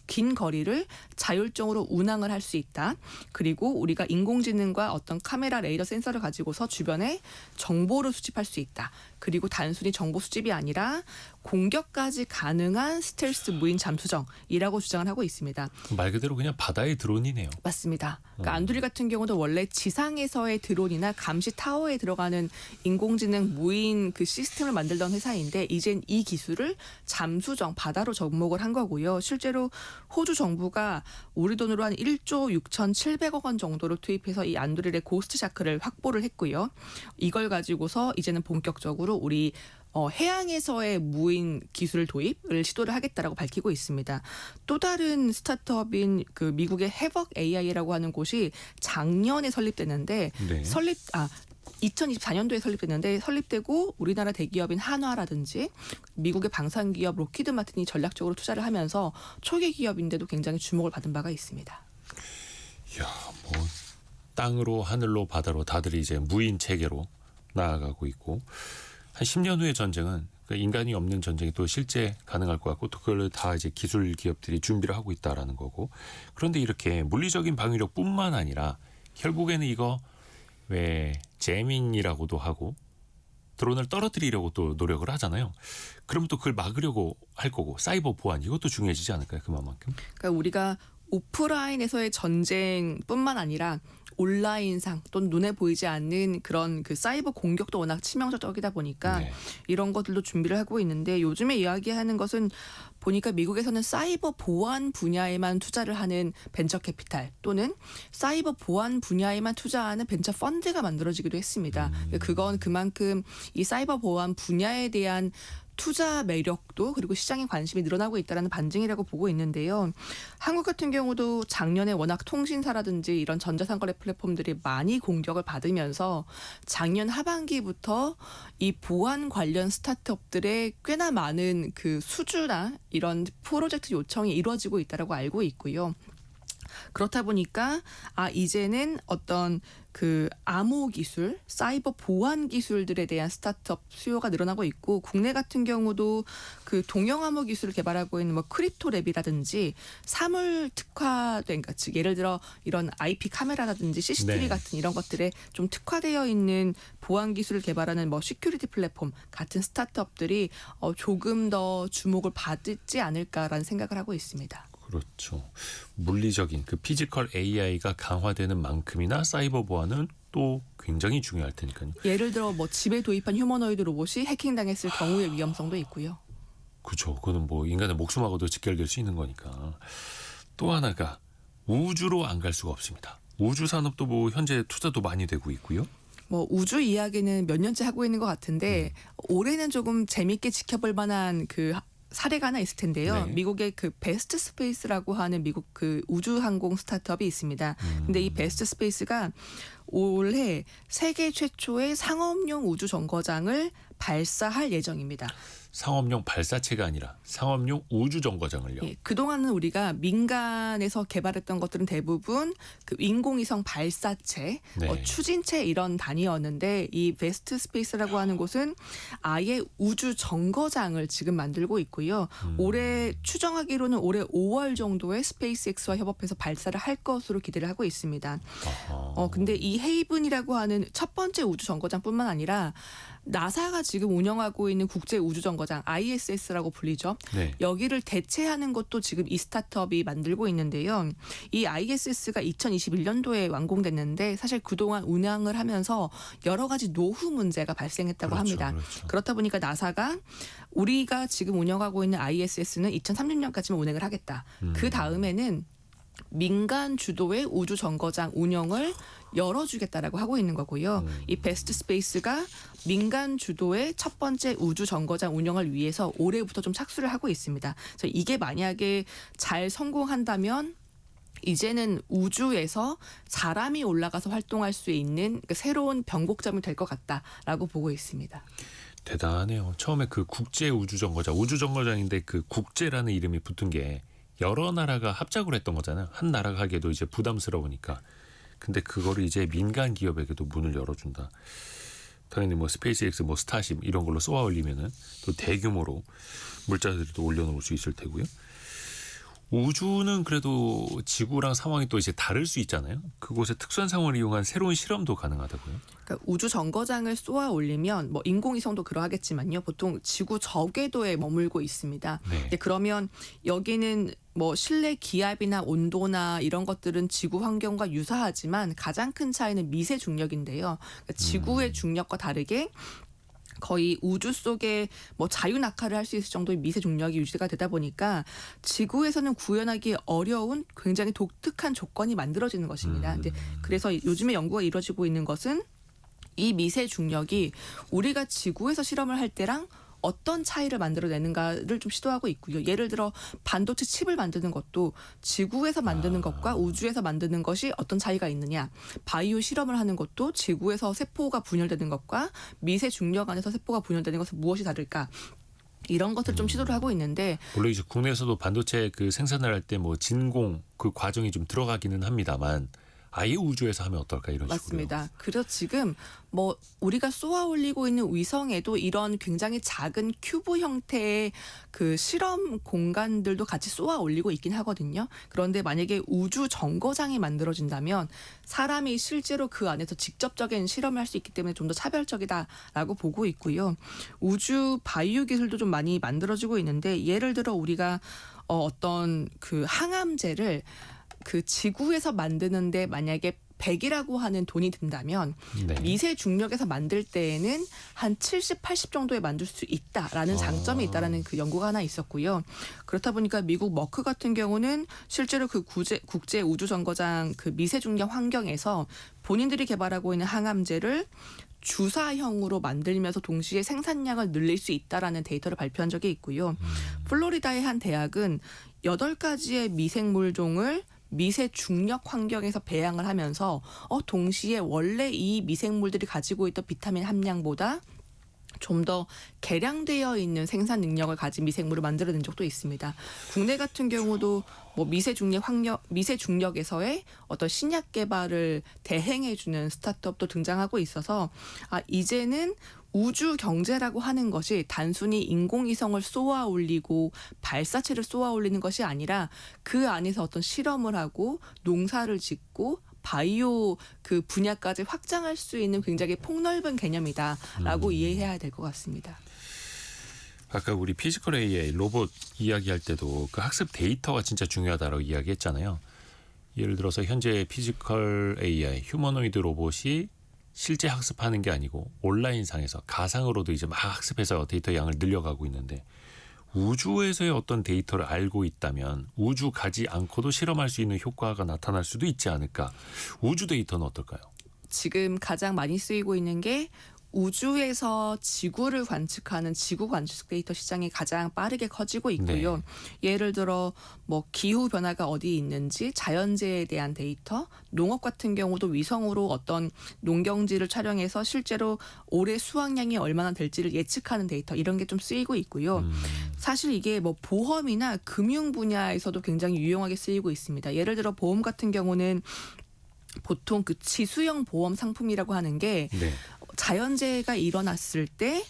긴 거리를 자율적으로 운항을 할 수 있다. 그리고 우리가 인공지능과 어떤 카메라 레이더 센서를 가지고서 주변에 정보를 수집할 수 있다. 그리고 단순히 정보 수집이 아니라 공격까지 가능한 스텔스 무인 잠수정이라고 주장을 하고 있습니다. 말 그대로 그냥 바다의 드론이네요. 맞습니다. 그러니까 안두릴 같은 경우도 원래 지상에서의 드론이나 감시 타워에 들어가는 인공지능 무인 그 시스템을 만들던 회사인데 이젠 이 기술을 잠수정 바다로 접목을 한 거고요. 실제로 호주 정부가 우리 돈으로 한 1조 6,700억 원 정도를 투입해서 이 안두릴의 고스트 샤크를 확보를 했고요. 이걸 가지고서 이제는 본격적으로 우리 해양에서의 무인 기술 도입을 시도를 하겠다라고 밝히고 있습니다. 또 다른 스타트업인 그 미국의 해벅 AI라고 하는 곳이 작년에 설립됐는데 네. 2024년도에 설립됐는데 설립되고 우리나라 대기업인 한화라든지 미국의 방산 기업 로키드 마틴이 전략적으로 투자를 하면서 초기 기업인데도 굉장히 주목을 받은 바가 있습니다. 이야, 뭐 땅으로 하늘로 바다로 다들 이제 무인 체계로 나아가고 있고 한 10년 후의 전쟁은 인간이 없는 전쟁이 또 실제 가능할 것 같고 또 그걸 다 이제 기술 기업들이 준비를 하고 있다라는 거고 그런데 이렇게 물리적인 방위력뿐만 아니라 결국에는 이거 왜 재밍이라고도 하고 드론을 떨어뜨리려고 또 노력을 하잖아요. 그럼 또 그걸 막으려고 할 거고 사이버 보안 이것도 중요해지지 않을까요? 그만큼? 그러니까 우리가 오프라인에서의 전쟁뿐만 아니라 온라인상 또는 눈에 보이지 않는 그런 그 사이버 공격도 워낙 치명적이다 보니까 네. 이런 것들도 준비를 하고 있는데 요즘에 이야기하는 것은 보니까 미국에서는 사이버 보안 분야에만 투자를 하는 벤처 캐피탈 또는 사이버 보안 분야에만 투자하는 벤처 펀드가 만들어지기도 했습니다. 그건 그만큼 이 사이버 보안 분야에 대한 투자 매력도 그리고 시장의 관심이 늘어나고 있다는 반증이라고 보고 있는데요. 한국 같은 경우도 작년에 워낙 통신사라든지 이런 전자상거래 플랫폼들이 많이 공격을 받으면서 작년 하반기부터 이 보안 관련 스타트업들의 꽤나 많은 그 수주나 이런 프로젝트 요청이 이루어지고 있다고 알고 있고요. 그렇다 보니까 이제는 어떤 그 암호 기술, 사이버 보안 기술들에 대한 스타트업 수요가 늘어나고 있고 국내 같은 경우도 그 동형 암호 기술을 개발하고 있는 뭐 크립토랩이라든지 사물 특화된 그러니까 즉 예를 들어 이런 IP 카메라라든지 CCTV 네. 같은 이런 것들에 좀 특화되어 있는 보안 기술을 개발하는 뭐 시큐리티 플랫폼 같은 스타트업들이 조금 더 주목을 받지 않을까라는 생각을 하고 있습니다. 그렇죠. 물리적인 그 피지컬 AI가 강화되는 만큼이나 사이버 보안은 또 굉장히 중요할 테니까요. 예를 들어 뭐 집에 도입한 휴머노이드 로봇이 해킹당했을 경우의 위험성도 있고요. 그렇죠. 그거는 뭐 인간의 목숨하고도 직결될 수 있는 거니까. 또 하나가 우주로 안 갈 수가 없습니다. 우주 산업도 뭐 현재 투자도 많이 되고 있고요. 뭐 우주 이야기는 몇 년째 하고 있는 것 같은데 올해는 조금 재밌게 지켜볼 만한 그 사례가 하나 있을 텐데요. 네. 미국의 그 베스트 스페이스라고 하는 미국 그 우주항공 스타트업이 있습니다. 근데 이 베스트 스페이스가 올해 세계 최초의 상업용 우주 정거장을 발사할 예정입니다. 상업용 발사체가 아니라 상업용 우주 정거장을요. 예, 그동안은 우리가 민간에서 개발했던 것들은 대부분 그 인공위성 발사체, 네. 추진체 이런 단위였는데 이 베스트 스페이스라고 하는 곳은 아예 우주 정거장을 지금 만들고 있고요. 올해 추정하기로는 올해 5월 정도에 스페이스X와 협업해서 발사를 할 것으로 기대를 하고 있습니다. 근데 이 헤이븐이라고 하는 첫 번째 우주 정거장뿐만 아니라 나사가 지금 운영하고 있는 국제 우주 정거장 정거장 ISS라고 불리죠. 네. 여기를 대체하는 것도 지금 이 스타트업이 만들고 있는데요. 이 ISS가 2021년도에 완공됐는데 사실 그동안 운항을 하면서 여러 가지 노후 문제가 발생했다고 그렇죠, 합니다. 그렇죠. 그렇다 보니까 나사가 우리가 지금 운영하고 있는 ISS는 2030년까지만 운행을 하겠다. 그 다음에는 민간 주도의 우주 정거장 운영을 열어주겠다라고 하고 있는 거고요. 이 베스트 스페이스가 민간 주도의 첫 번째 우주 정거장 운영을 위해서 올해부터 좀 착수를 하고 있습니다. 그래서 이게 만약에 잘 성공한다면 이제는 우주에서 사람이 올라가서 활동할 수 있는 새로운 변곡점이 될 것 같다라고 보고 있습니다. 대단해요. 처음에 그 국제 우주정거장인데 그 국제라는 이름이 붙은 게 여러 나라가 합작으로 했던 거잖아요. 한 나라가 하기에도 이제 부담스러우니까. 근데 그거를 이제 민간 기업에게도 문을 열어준다. 당연히 뭐 스페이스X, 뭐 스타쉽 이런 걸로 쏘아 올리면은 또 대규모로 물자들도 올려놓을 수 있을 테고요. 우주는 그래도 지구랑 상황이 또 이제 다를 수 있잖아요. 그곳의 특수한 상황을 이용한 새로운 실험도 가능하다고요. 그러니까 우주 정거장을 쏘아 올리면 뭐 인공위성도 그러하겠지만요. 보통 지구 저궤도에 머물고 있습니다. 네. 근데 그러면 여기는 뭐 실내 기압이나 온도나 이런 것들은 지구 환경과 유사하지만 가장 큰 차이는 미세 중력인데요. 그러니까 지구의 중력과 다르게 거의 우주 속에 뭐 자유 낙하를 할 수 있을 정도의 미세 중력이 유지가 되다 보니까 지구에서는 구현하기 어려운 굉장히 독특한 조건이 만들어지는 것입니다. 이제 그래서 요즘에 연구가 이루어지고 있는 것은 이 미세 중력이 우리가 지구에서 실험을 할 때랑 어떤 차이를 만들어내는가를 좀 시도하고 있고요. 예를 들어 반도체 칩을 만드는 것도 지구에서 만드는 것과 우주에서 만드는 것이 어떤 차이가 있느냐. 바이오 실험을 하는 것도 지구에서 세포가 분열되는 것과 미세 중력 안에서 세포가 분열되는 것은 무엇이 다를까. 이런 것을 좀 시도를 하고 있는데 물론 이제 국내에서도 반도체 그 생산을 할 때 뭐 진공 그 과정이 좀 들어가기는 합니다만 아예 우주에서 하면 어떨까 이런 식으로. 맞습니다. 그래서 지금 뭐 우리가 쏘아 올리고 있는 위성에도 이런 굉장히 작은 큐브 형태의 그 실험 공간들도 같이 쏘아 올리고 있긴 하거든요. 그런데 만약에 우주 정거장이 만들어진다면 사람이 실제로 그 안에서 직접적인 실험을 할 수 있기 때문에 좀 더 차별적이다라고 보고 있고요. 우주 바이오 기술도 좀 많이 만들어지고 있는데 예를 들어 우리가 어떤 그 항암제를 그 지구에서 만드는데 만약에 100이라고 하는 돈이 든다면 네. 미세 중력에서 만들 때에는 한 70, 80 정도에 만들 수 있다라는 장점이 있다라는 그 연구가 하나 있었고요. 그렇다 보니까 미국 머크 같은 경우는 실제로 그 국제 우주 정거장 그 미세 중력 환경에서 본인들이 개발하고 있는 항암제를 주사형으로 만들면서 동시에 생산량을 늘릴 수 있다라는 데이터를 발표한 적이 있고요. 플로리다의 한 대학은 8가지의 미생물종을 미세 중력 환경에서 배양을 하면서 동시에 원래 이 미생물들이 가지고 있던 비타민 함량보다 좀 더 개량되어 있는 생산 능력을 가진 미생물을 만들어낸 적도 있습니다. 국내 같은 경우도 뭐 미세 중력에서의 어떤 신약 개발을 대행해주는 스타트업도 등장하고 있어서 이제는 우주 경제라고 하는 것이 단순히 인공위성을 쏘아 올리고 발사체를 쏘아 올리는 것이 아니라 그 안에서 어떤 실험을 하고 농사를 짓고 바이오 그 분야까지 확장할 수 있는 굉장히 폭넓은 개념이다라고 이해해야 될 것 같습니다. 아까 우리 피지컬 AI 로봇 이야기할 때도 그 학습 데이터가 진짜 중요하다고 이야기했잖아요. 예를 들어서 현재 피지컬 AI 휴머노이드 로봇이 실제 학습하는 게 아니고 온라인상에서 가상으로도 이제 막 학습해서 데이터 양을 늘려가고 있는데 우주에서의 어떤 데이터를 알고 있다면 우주 가지 않고도 실험할 수 있는 효과가 나타날 수도 있지 않을까. 우주 데이터는 어떨까요? 지금 가장 많이 쓰이고 있는 게 우주에서 지구를 관측하는 지구 관측 데이터 시장이 가장 빠르게 커지고 있고요. 네. 예를 들어 뭐 기후 변화가 어디 있는지 자연재해에 대한 데이터, 농업 같은 경우도 위성으로 어떤 농경지를 촬영해서 실제로 올해 수확량이 얼마나 될지를 예측하는 데이터 이런 게 좀 쓰이고 있고요. 사실 이게 뭐 보험이나 금융 분야에서도 굉장히 유용하게 쓰이고 있습니다. 예를 들어 보험 같은 경우는 보통 그 지수형 보험 상품이라고 하는 게 네. 자연재해가 일어났을 때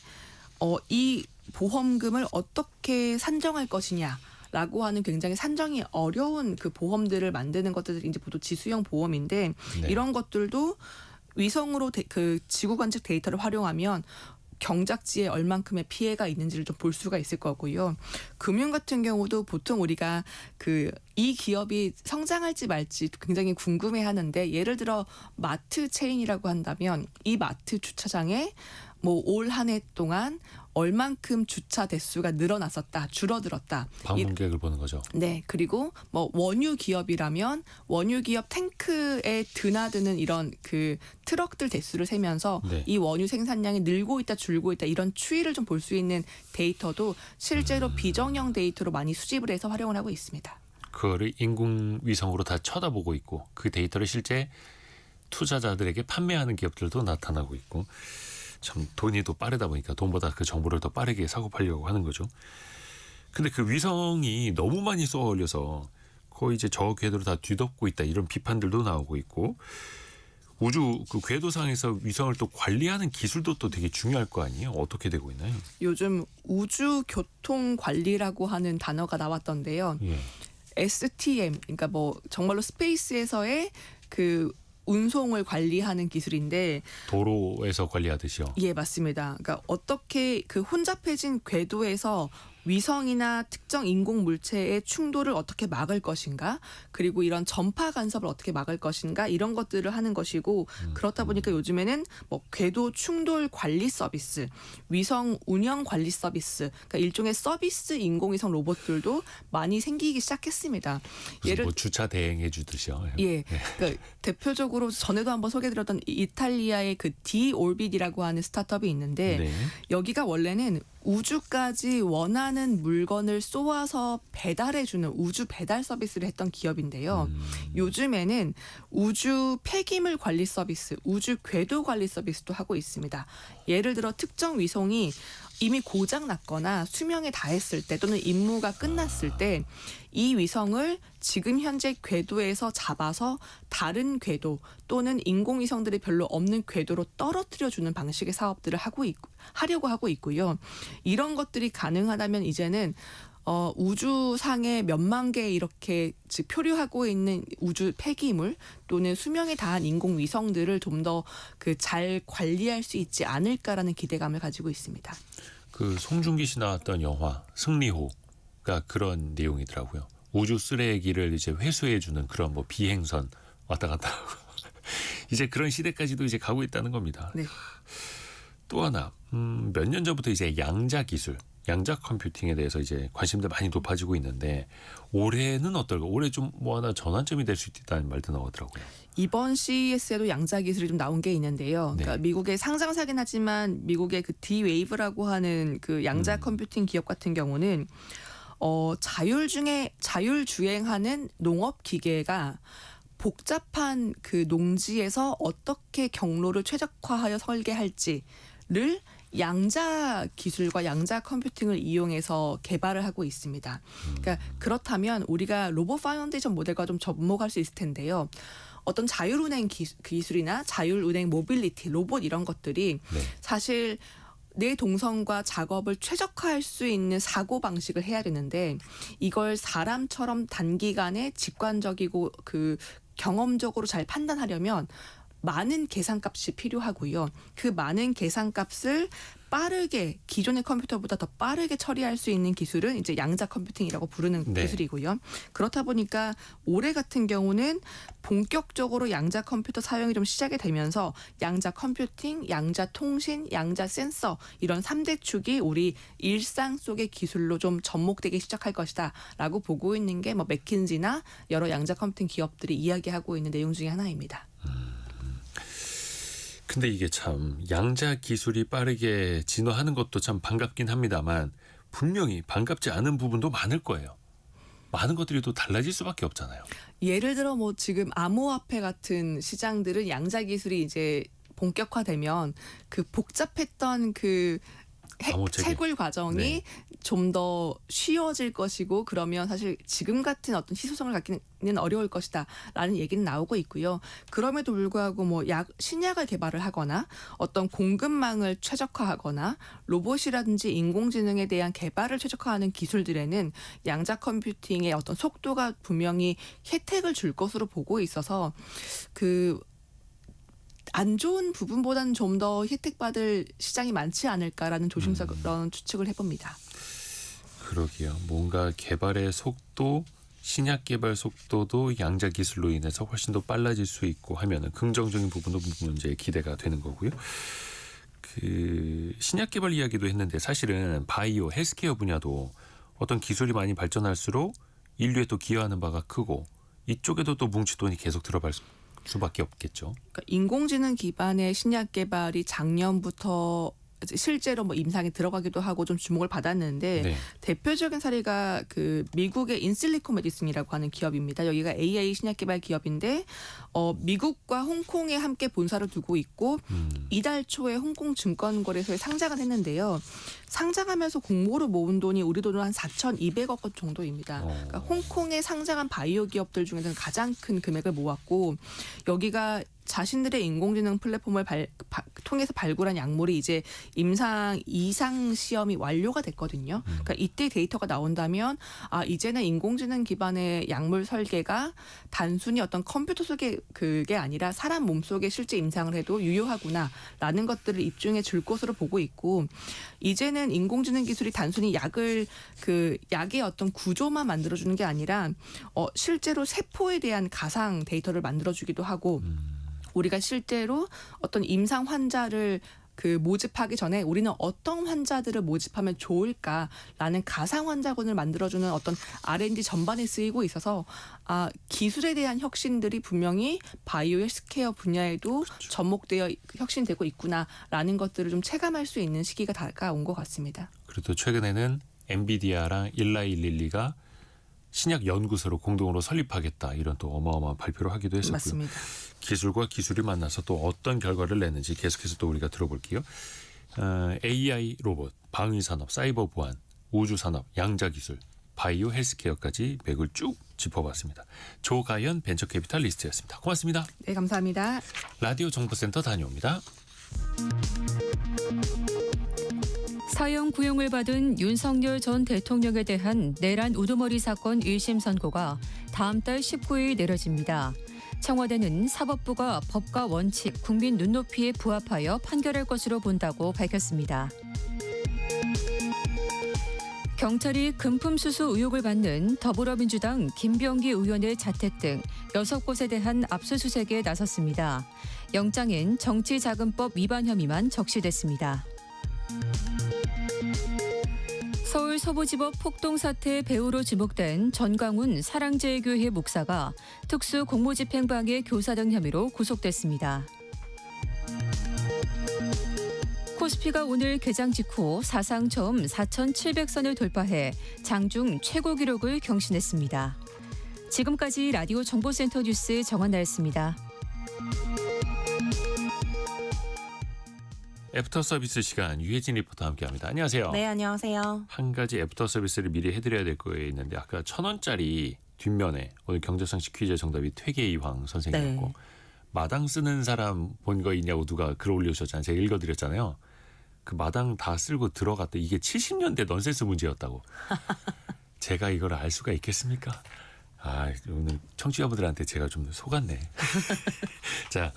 이 보험금을 어떻게 산정할 것이냐라고 하는 굉장히 산정이 어려운 그 보험들을 만드는 것들이 이제 보통 지수형 보험인데 네. 이런 것들도 위성으로 그 지구 관측 데이터를 활용하면 경작지에 얼만큼의 피해가 있는지를 좀 볼 수가 있을 거고요. 금융 같은 경우도 보통 우리가 이 기업이 성장할지 말지 굉장히 궁금해하는데 예를 들어 마트 체인이라고 한다면 이 마트 주차장에 뭐 올 한 해 동안 얼만큼 주차 대수가 늘어났었다, 줄어들었다. 방문객을 보는 거죠. 네, 그리고 뭐 원유 기업이라면 원유 기업 탱크에 드나드는 이런 트럭들 대수를 세면서 네. 이 원유 생산량이 늘고 있다, 줄고 있다 이런 추이를 좀 볼 수 있는 데이터도 실제로 비정형 데이터로 많이 수집을 해서 활용을 하고 있습니다. 그거를 인공위성으로 다 쳐다보고 있고 그 데이터를 실제 투자자들에게 판매하는 기업들도 나타나고 있고 참 돈이 더 빠르다 보니까 돈보다 그 정보를 더 빠르게 사고 팔려고 하는 거죠. 근데 그 위성이 너무 많이 쏘아 올려서 거의 이제 저 궤도를 다 뒤덮고 있다 이런 비판들도 나오고 있고 우주 그 궤도상에서 위성을 또 관리하는 기술도 또 되게 중요할 거 아니에요? 어떻게 되고 있나요? 요즘 우주 교통 관리라고 하는 단어가 나왔던데요. 예. STM, 그러니까 뭐 정말로 스페이스에서의 운송을 관리하는 기술인데 도로에서 관리하듯이요. 예, 맞습니다. 그러니까 어떻게 혼잡해진 궤도에서 위성이나 특정 인공 물체의 충돌을 어떻게 막을 것인가, 그리고 이런 전파 간섭을 어떻게 막을 것인가 이런 것들을 하는 것이고 그렇다 보니까 요즘에는 뭐 궤도 충돌 관리 서비스, 위성 운영 관리 서비스, 그러니까 일종의 서비스 인공위성 로봇들도 많이 생기기 시작했습니다. 무슨 뭐 주차 대행해 주듯이요. 예, 그러니까 대표적으로 전에도 한번 소개드렸던 이탈리아의 D-Orbit이라고 하는 스타트업이 있는데 네. 여기가 원래는 우주까지 원하는 물건을 쏘아서 배달해주는 우주 배달 서비스를 했던 기업인데요. 요즘에는 우주 폐기물 관리 서비스, 우주 궤도 관리 서비스도 하고 있습니다. 예를 들어 특정 위성이 이미 고장 났거나 수명에 다했을 때 또는 임무가 끝났을 때 이 위성을 지금 현재 궤도에서 잡아서 다른 궤도 또는 인공위성들이 별로 없는 궤도로 떨어뜨려주는 방식의 사업들을 하려고 하고 있고요. 이런 것들이 가능하다면 이제는 우주상에 몇만 개 이렇게 표류하고 있는 우주 폐기물 또는 수명에 다한 인공위성들을 좀 더 잘 관리할 수 있지 않을까라는 기대감을 가지고 있습니다. 그 송중기 씨 나왔던 영화 승리호가 그런 내용이더라고요. 우주 쓰레기를 이제 회수해주는 그런 뭐 비행선 왔다 갔다 하고 이제 그런 시대까지도 이제 가고 있다는 겁니다. 네. 또 하나 몇 년 전부터 이제 양자 기술, 양자 컴퓨팅에 대해서 이제 관심들 많이 높아지고 있는데 올해는 어떨까? 올해 좀 뭐 하나 전환점이 될 수 있다는 말도 나오더라고요. 이번 CES에도 양자 기술이 좀 나온 게 있는데요. 그러니까 네. 미국의 상장사긴 하지만 미국의 D-Wave라고 하는 양자 컴퓨팅 기업 같은 경우는 자율주행하는 농업 기계가 복잡한 농지에서 어떻게 경로를 최적화하여 설계할지를 양자 기술과 양자 컴퓨팅을 이용해서 개발을 하고 있습니다. 그러니까 그렇다면 우리가 로봇 파운데이션 모델과 좀 접목할 수 있을 텐데요. 어떤 자율운행 기술이나 자율운행 모빌리티, 로봇 이런 것들이 네. 사실 내 동선과 작업을 최적화할 수 있는 사고방식을 해야 되는데 이걸 사람처럼 단기간에 직관적이고 경험적으로 잘 판단하려면 많은 계산값이 필요하고요. 그 많은 계산값을 빠르게 기존의 컴퓨터보다 더 빠르게 처리할 수 있는 기술은 이제 양자 컴퓨팅이라고 부르는 네. 기술이고요. 그렇다 보니까 올해 같은 경우는 본격적으로 양자 컴퓨터 사용이 좀 시작이 되면서 양자 컴퓨팅, 양자 통신, 양자 센서 이런 3대 축이 우리 일상 속의 기술로 좀 접목되기 시작할 것이다라고 보고 있는 게 맥킨지나 여러 양자 컴퓨팅 기업들이 이야기하고 있는 내용 중에 하나입니다. 근데 이게 참 양자 기술이 빠르게 진화하는 것도 참 반갑긴 합니다만 분명히 반갑지 않은 부분도 많을 거예요. 많은 것들이 또 달라질 수밖에 없잖아요. 예를 들어 지금 암호화폐 같은 시장들은 양자 기술이 이제 본격화되면 복잡했던 암호체계. 채굴 과정이 네. 좀 더 쉬워질 것이고 그러면 사실 지금 같은 어떤 희소성을 갖기는 어려울 것이다라는 얘기는 나오고 있고요. 그럼에도 불구하고 신약을 개발을 하거나 어떤 공급망을 최적화하거나 로봇이라든지 인공지능에 대한 개발을 최적화하는 기술들에는 양자 컴퓨팅의 어떤 속도가 분명히 혜택을 줄 것으로 보고 있어서 안 좋은 부분보다는 좀 더 혜택받을 시장이 많지 않을까라는 조심스러운 추측을 해봅니다. 그러게요. 뭔가 개발의 속도, 신약 개발 속도도 양자 기술로 인해서 훨씬 더 빨라질 수 있고 하면은 긍정적인 부분도 문제에 기대가 되는 거고요. 그 신약 개발 이야기도 했는데 사실은 바이오, 헬스케어 분야도 어떤 기술이 많이 발전할수록 인류에 또 기여하는 바가 크고 이쪽에도 또 뭉치돈이 계속 들어갈 수밖에 없겠죠. 그러니까 인공지능 기반의 신약 개발이 작년부터 실제로 뭐 임상에 들어가기도 하고 좀 주목을 받았는데 네. 대표적인 사례가 그 미국의 인실리코 메디슨이라고 하는 기업입니다. 여기가 AI 신약 개발 기업인데 미국과 홍콩에 함께 본사를 두고 있고 이달 초에 홍콩 증권거래소에 상장을 했는데요. 상장하면서 공모로 모은 돈이 우리 돈으로 한 4,200억 원 정도입니다. 그러니까 홍콩에 상장한 바이오 기업들 중에서는 가장 큰 금액을 모았고 여기가 자신들의 인공지능 플랫폼을 통해서 발굴한 약물이 이제 임상 이상 시험이 완료가 됐거든요. 그러니까 이때 데이터가 나온다면 이제는 인공지능 기반의 약물 설계가 단순히 어떤 컴퓨터 속의 그게 아니라 사람 몸속에 실제 임상을 해도 유효하구나라는 것들을 입증해 줄 것으로 보고 있고 이제는 인공지능 기술이 단순히 약의 어떤 구조만 만들어주는 게 아니라 실제로 세포에 대한 가상 데이터를 만들어주기도 하고 우리가 실제로 어떤 임상 환자를 모집하기 전에 우리는 어떤 환자들을 모집하면 좋을까라는 가상 환자군을 만들어주는 어떤 R&D 전반에 쓰이고 있어서 기술에 대한 혁신들이 분명히 바이오 헬스케어 분야에도 그렇죠. 접목되어 혁신되고 있구나라는 것들을 좀 체감할 수 있는 시기가 다가온 것 같습니다. 그리고 최근에는 엔비디아랑 일라일릴리가 신약 연구소로 공동으로 설립하겠다 이런 또 어마어마한 발표를 하기도 했었고요. 맞습니다. 기술과 기술이 만나서 또 어떤 결과를 내는지 계속해서 또 우리가 들어볼게요. AI 로봇, 방위산업, 사이버 보안, 우주산업, 양자기술, 바이오 헬스케어까지 맥을 쭉 짚어봤습니다. 조가연 벤처캐피탈리스트였습니다. 고맙습니다. 네, 감사합니다. 라디오 정보센터 다녀옵니다. 사형 구형을 받은 윤석열 전 대통령에 대한 내란 우두머리 사건 1심 선고가 다음 달 19일 내려집니다. 청와대는 사법부가 법과 원칙, 국민 눈높이에 부합하여 판결할 것으로 본다고 밝혔습니다. 경찰이 금품 수수 의혹을 받는 더불어민주당 김병기 의원의 자택 등 6곳에 대한 압수수색에 나섰습니다. 영장엔 정치자금법 위반 혐의만 적시됐습니다. 서울 서부지법 폭동 사태 배우로 지목된 전광훈 사랑제일교회 목사가 특수 공무집행방해 교사 등 혐의로 구속됐습니다. 코스피가 오늘 개장 직후 사상 처음 4,700선을 돌파해 장중 최고 기록을 경신했습니다. 지금까지 라디오 정보센터 뉴스 정원나였습니다. 애프터 서비스 시간 유혜진 리포터와 함께합니다. 안녕하세요. 네, 안녕하세요. 한 가지 애프터 서비스를 미리 해드려야 될 거에 있는데 아까 1,000원짜리 뒷면에 오늘 경제상식 퀴즈의 정답이 퇴계이황 선생님이었고 네. 마당 쓰는 사람 본 거 있냐고 누가 글 올려주셨잖아요. 제가 읽어드렸잖아요. 그 마당 다 쓸고 들어갔다. 이게 70년대 넌센스 문제였다고. 제가 이걸 알 수가 있겠습니까? 오늘 청취자분들한테 제가 좀 속았네. 자,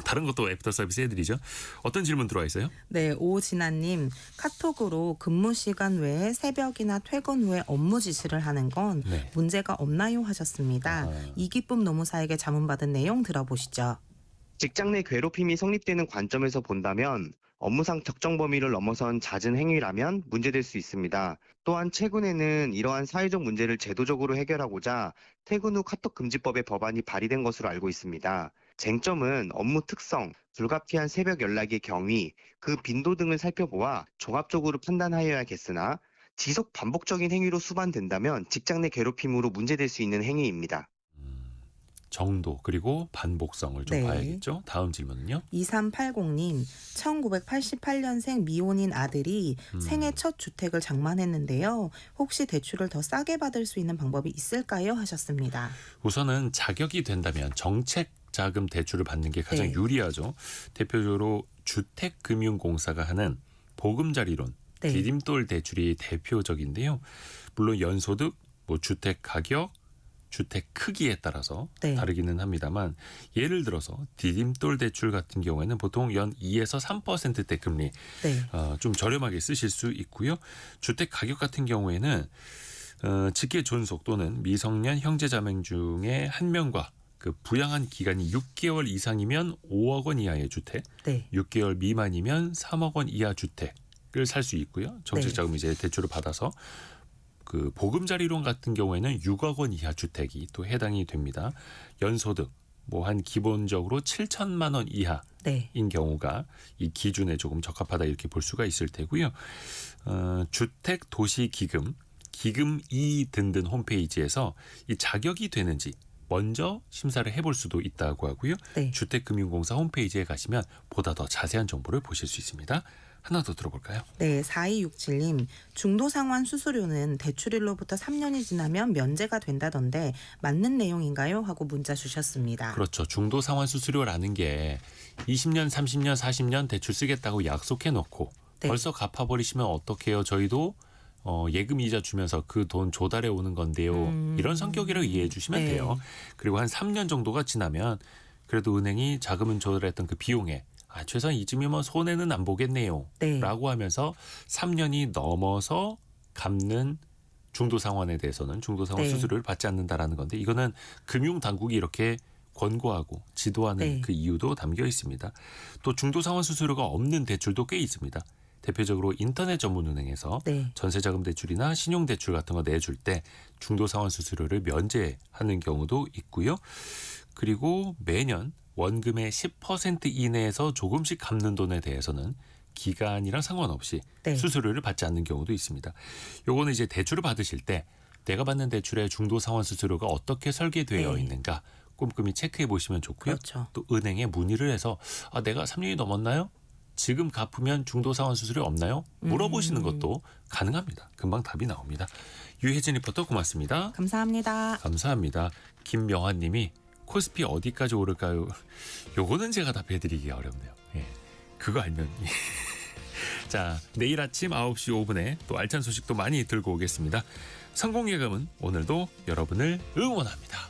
다른 것도 애프터 서비스 해드리죠. 어떤 질문 들어와 있어요? 네, 오진아님. 카톡으로 근무 시간 외에 새벽이나 퇴근 후에 업무 지시를 하는 건 네. 문제가 없나요? 하셨습니다. 이기쁨 노무사에게 자문받은 내용 들어보시죠. 직장 내 괴롭힘이 성립되는 관점에서 본다면 업무상 적정 범위를 넘어선 잦은 행위라면 문제될 수 있습니다. 또한 최근에는 이러한 사회적 문제를 제도적으로 해결하고자 퇴근 후 카톡 금지법의 법안이 발의된 것으로 알고 있습니다. 쟁점은 업무 특성, 불가피한 새벽 연락의 경위, 그 빈도 등을 살펴보아 종합적으로 판단하여야겠으나 지속 반복적인 행위로 수반된다면 직장 내 괴롭힘으로 문제될 수 있는 행위입니다. 정도 그리고 반복성을 좀 네. 봐야겠죠. 다음 질문은요. 2380님. 1988년생 미혼인 아들이 생애 첫 주택을 장만했는데요. 혹시 대출을 더 싸게 받을 수 있는 방법이 있을까요? 하셨습니다. 우선은 자격이 된다면 정책 자금 대출을 받는 게 가장 네. 유리하죠. 대표적으로 주택금융공사가 하는 보금자리론, 네. 디딤돌 대출이 대표적인데요. 물론 연소득, 주택 가격, 주택 크기에 따라서 네. 다르기는 합니다만 예를 들어서 디딤돌 대출 같은 경우에는 보통 연 2에서 3%대 금리 네. 좀 저렴하게 쓰실 수 있고요. 주택 가격 같은 경우에는 직계 존속 또는 미성년 형제자매 중에 한 명과 그 부양한 기간이 6개월 이상이면 5억 원 이하의 주택, 네. 6개월 미만이면 3억 원 이하 주택을 살 수 있고요. 정책자금 이제 대출을 받아서 그 보금자리론 같은 경우에는 6억 원 이하 주택이 또 해당이 됩니다. 연소득 뭐 한 기본적으로 7천만 원 이하인 네. 경우가 이 기준에 조금 적합하다 이렇게 볼 수가 있을 테고요. 주택 도시 기금, 기금 2 등등 홈페이지에서 이 자격이 되는지 먼저 심사를 해볼 수도 있다고 하고요. 네. 주택금융공사 홈페이지에 가시면 보다 더 자세한 정보를 보실 수 있습니다. 하나 더 들어볼까요? 네, 4267님. 중도상환 수수료는 대출일로부터 3년이 지나면 면제가 된다던데 맞는 내용인가요? 하고 문자 주셨습니다. 그렇죠. 중도 상환 수수료라는 게 20년, 30년, 40년 대출 쓰겠다고 약속해 놓고 네. 벌써 갚아버리시면 어떡해요? 저희도 예금 이자 주면서 그 돈 조달해 오는 건데요. 이런 성격이라고 이해해 주시면 네. 돼요. 그리고 한 3년 정도가 지나면 그래도 은행이 자금을 조달했던 그 비용에 최소한 이쯤이면 손해는 안 보겠네요. 네. 라고 하면서 3년이 넘어서 갚는 중도상환에 대해서는 중도상환 네. 수수료를 받지 않는다라는 건데 이거는 금융당국이 이렇게 권고하고 지도하는 네. 그 이유도 담겨 있습니다. 또 중도상환 수수료가 없는 대출도 꽤 있습니다. 대표적으로 인터넷 전문은행에서 네. 전세자금 대출이나 신용대출 같은 거 내줄 때 중도상환 수수료를 면제하는 경우도 있고요. 그리고 매년 원금의 10% 이내에서 조금씩 갚는 돈에 대해서는 기간이랑 상관없이 네. 수수료를 받지 않는 경우도 있습니다. 요거는 이제 대출을 받으실 때 내가 받는 대출의 중도상환 수수료가 어떻게 설계되어 네. 있는가 꼼꼼히 체크해 보시면 좋고요. 그렇죠. 또 은행에 문의를 해서 내가 3년이 넘었나요? 지금 갚으면 중도상환 수수료 없나요? 물어보시는 것도 가능합니다. 금방 답이 나옵니다. 유혜진 리포터 고맙습니다. 감사합니다. 감사합니다. 김명환 님이 코스피 어디까지 오를까요? 요거는 제가 답해드리기가 어렵네요. 예, 그거 알면. 자, 내일 아침 9시 5분에 또 알찬 소식도 많이 들고 오겠습니다. 성공 예감은 오늘도 여러분을 응원합니다.